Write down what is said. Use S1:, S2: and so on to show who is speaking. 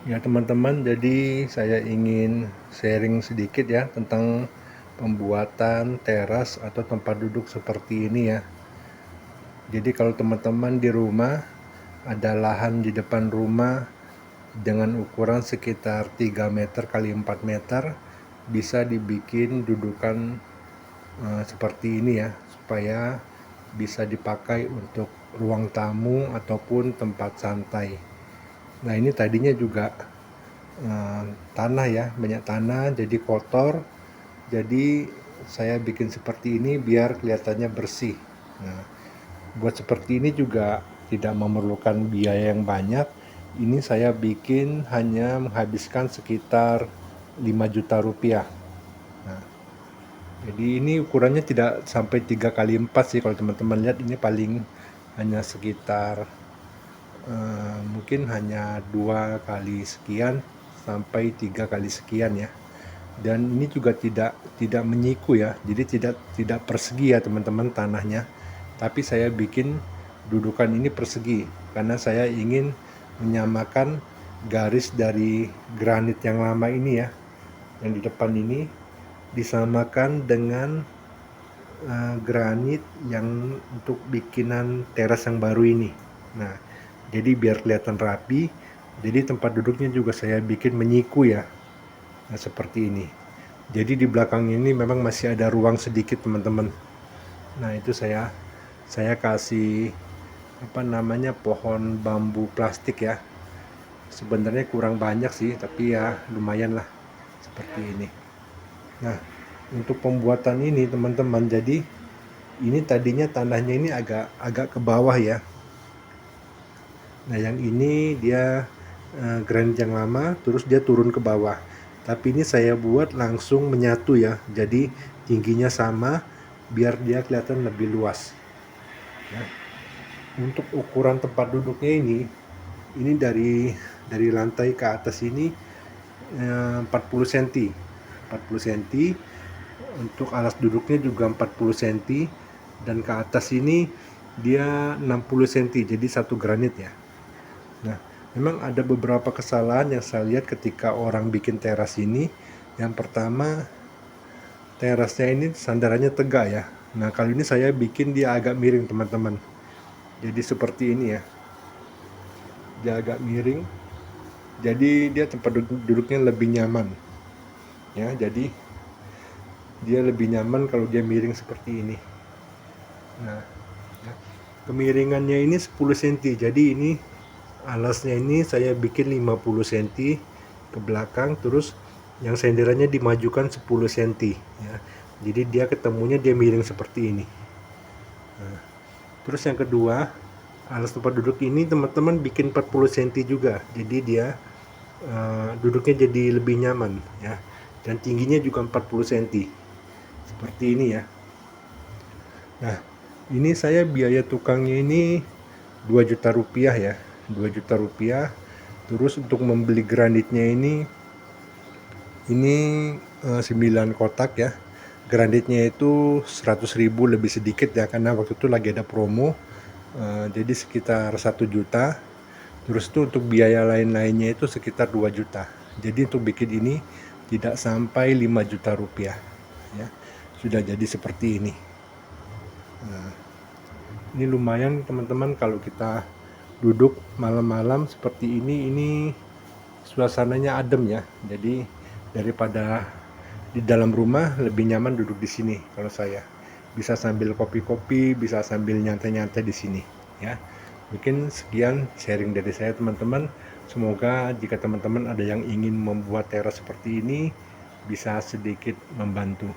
S1: Ya teman-teman, jadi saya ingin sharing sedikit ya tentang pembuatan teras atau tempat duduk seperti ini ya. Jadi kalau teman-teman di rumah ada lahan di depan rumah dengan ukuran sekitar 3 meter kali 4 meter, bisa dibikin dudukan seperti ini ya, supaya bisa dipakai untuk ruang tamu ataupun tempat santai. Nah ini tadinya juga tanah ya, banyak tanah jadi kotor, jadi saya bikin seperti ini biar kelihatannya bersih. Nah, buat seperti ini juga tidak memerlukan biaya yang banyak. Ini saya bikin hanya menghabiskan sekitar 5 juta rupiah. Nah, jadi ini ukurannya tidak sampai 3 kali 4 sih, kalau teman-teman lihat ini paling hanya sekitar mungkin hanya 2 kali sekian sampai 3 kali sekian ya. Dan ini juga tidak menyiku ya, jadi tidak persegi ya teman-teman tanahnya, tapi saya bikin dudukan ini persegi karena saya ingin menyamakan garis dari granit yang lama ini ya, yang di depan ini disamakan dengan granit yang untuk bikinan teras yang baru ini. Nah, jadi biar kelihatan rapi, jadi tempat duduknya juga saya bikin menyiku ya. Nah, seperti ini. Jadi di belakang ini memang masih ada ruang sedikit teman-teman. Nah, itu saya kasih apa namanya, pohon bambu plastik ya. Sebenarnya kurang banyak sih, tapi ya lumayan lah seperti ini. Nah, untuk pembuatan ini teman-teman, jadi ini tadinya tanahnya ini agak agak ke bawah ya. Nah, yang ini dia granit yang lama, terus dia turun ke bawah. Tapi ini saya buat langsung menyatu ya, jadi tingginya sama, biar dia kelihatan lebih luas. Ya. Untuk ukuran tempat duduknya ini dari lantai ke atas ini 40 cm. 40 cm. Untuk alas duduknya juga 40 cm, dan ke atas ini dia 60 cm, jadi satu granit ya. Nah, memang ada beberapa kesalahan yang saya lihat ketika orang bikin teras ini. Yang pertama, terasnya ini sandarannya tegak ya. Nah, kali ini saya bikin dia agak miring teman-teman. Jadi seperti ini ya. Dia agak miring. Jadi dia tempat duduknya lebih nyaman. Ya, jadi dia lebih nyaman kalau dia miring seperti ini. Nah, ya. Kemiringannya ini 10 cm. Jadi ini alasnya ini saya bikin 50 cm ke belakang, terus yang senderannya dimajukan 10 cm ya. Jadi dia ketemunya dia miring seperti ini. Nah, terus yang kedua, alas tempat duduk ini teman-teman bikin 40 cm juga. Jadi dia duduknya jadi lebih nyaman ya. Dan tingginya juga 40 cm. Seperti ini ya. Nah, ini saya biaya tukangnya ini 2 juta rupiah ya. 2 juta rupiah. Terus untuk membeli granitnya ini 9 kotak ya. Granitnya itu 100.000 lebih sedikit ya, karena waktu itu lagi ada promo. Jadi sekitar 1 juta. Terus itu untuk biaya lain-lainnya itu sekitar 2 juta. Jadi untuk bikin ini tidak sampai 5 juta rupiah ya. Sudah jadi seperti ini. Nah, ini lumayan teman-teman kalau kita duduk malam-malam seperti ini suasananya adem ya. Jadi daripada di dalam rumah lebih nyaman duduk di sini kalau saya. Bisa sambil kopi-kopi, bisa sambil nyantai-nyantai di sini ya. Mungkin sekian sharing dari saya teman-teman. Semoga jika teman-teman ada yang ingin membuat teras seperti ini bisa sedikit membantu.